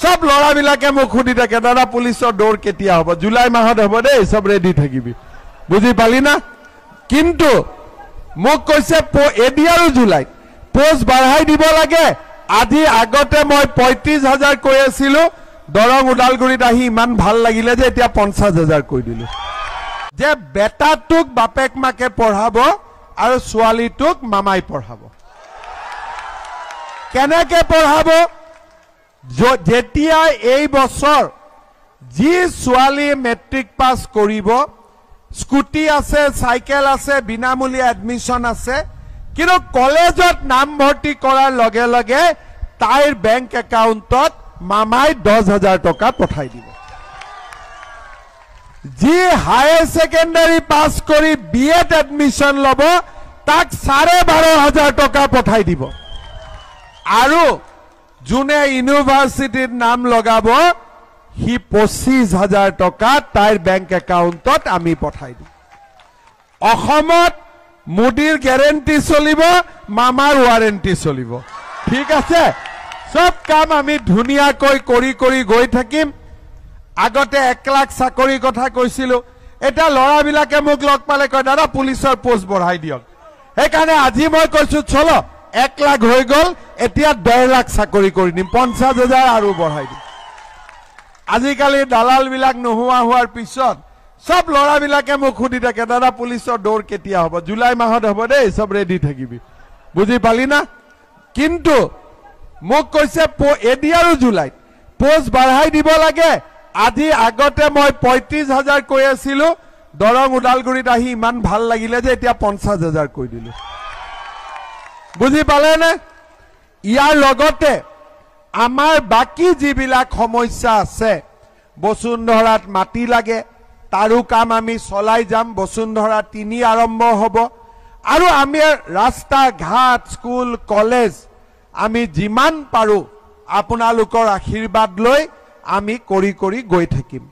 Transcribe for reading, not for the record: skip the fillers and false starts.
সব ল'ৰাবিলাকে মোক সুধি থাকে দাদা পুলিচৰ দৌৰ কেতিয়া হ'ব জুলাই মাহত হ'ব দেই সব ৰেডি থাকিবি বুজি পালি না কিন্তু মোক কৈছে এডি আৰু জুলাই পোষ্ট বঢ়াই দিব লাগে আজি আগতে মই ৩৫,০০০ কৈ আছিলো দৰং উদালগুৰিত আহি ইমান ভাল লাগিলে যে এতিয়া ৫০,০০০ কৈ দিলো যে বেটাটোক বাপেক মাকে পঢ়াব আৰু ছোৱালীটোক মামাই পঢ়াব কেনেকে পঢ়াব যেতিয়া এই বছৰ যি ছোৱালী মেট্ৰিক পাছ কৰিব স্কুটি আছে সাইকেল আছে বিনামূলীয়া এডমিশন আছে কিন্তু কলেজত নাম ভৰ্তি কৰাৰ লগে লগে তাইৰ বেংক একাউণ্টত মামাই ১০,০০০ টকা পঠাই দিব যি হায়াৰ সেকেন্ডাৰী পাছ কৰি বিএড এডমিশন লব তাক ১২,৫০০ টকা পঠাই দিব আৰু যোনে ইউনিভাৰ্সিটিৰ নাম লগাব হি ২৫,০০০ টকা তাইৰ বেংক একাউণ্টত আমি পঠাই দিম অসমত মোদীৰ গ্যাৰেণ্টি চলিব মামাৰ ওয়াৰেণ্টি চলিব ঠিক আছে সব কাম আমি ধুনিয়াকৈ কৰি গৈ থাকিম আগতে ১ লাখ চাকৰি কথা কৈছিলো এটা ল'ৰাবিলাকে মোক লগ পালে কয় দাদা পুলিচৰ পোষ্ট বঢ়াই দিয়ক সেইকাৰণে আজি মই কৈছো চলো ১ লাখ হৈ গল এতিয়া ১.৫ লাখ চাকৰি কৰি দিম ৫০,০০০ আৰু বঢ়াই দিম আজিকালি দালাল বিলাক নোহোৱা হোৱাৰ পিছত সব ল'ৰাবিলাকে মোক সুধি থাকে দাদা পুলিচৰ দৌৰ কেতিয়া হ'ব জুলাই মাহত হ'ব দেই সব ৰেডি থাকিবি বুজি পালি না কিন্তু মোক কৈছে এডি আৰু জুলাইত পোষ্ট বঢ়াই দিব লাগে আজি আগতে মই ৩৫,০০০ কৈ আছিলো দৰং উদালগুৰিত আহি ইমান ভাল লাগিলে যে এতিয়া ৫০,০০০ কৈ দিলো বুজি পালে নে ইয়াৰ লগতে আমাৰ বাকি যিবিলাক সমস্যা আছে বসুন্ধৰাত মাটি লাগে তাৰো কাম আমি চলাই যাম বসুন্ধৰা ৩ আৰম্ভ হ'ব আৰু আমি ৰাস্তা ঘাট স্কুল কলেজ আমি যিমান পাৰো আপোনালোকৰ আশীৰ্বাদ লৈ আমি কৰি গৈ থাকিম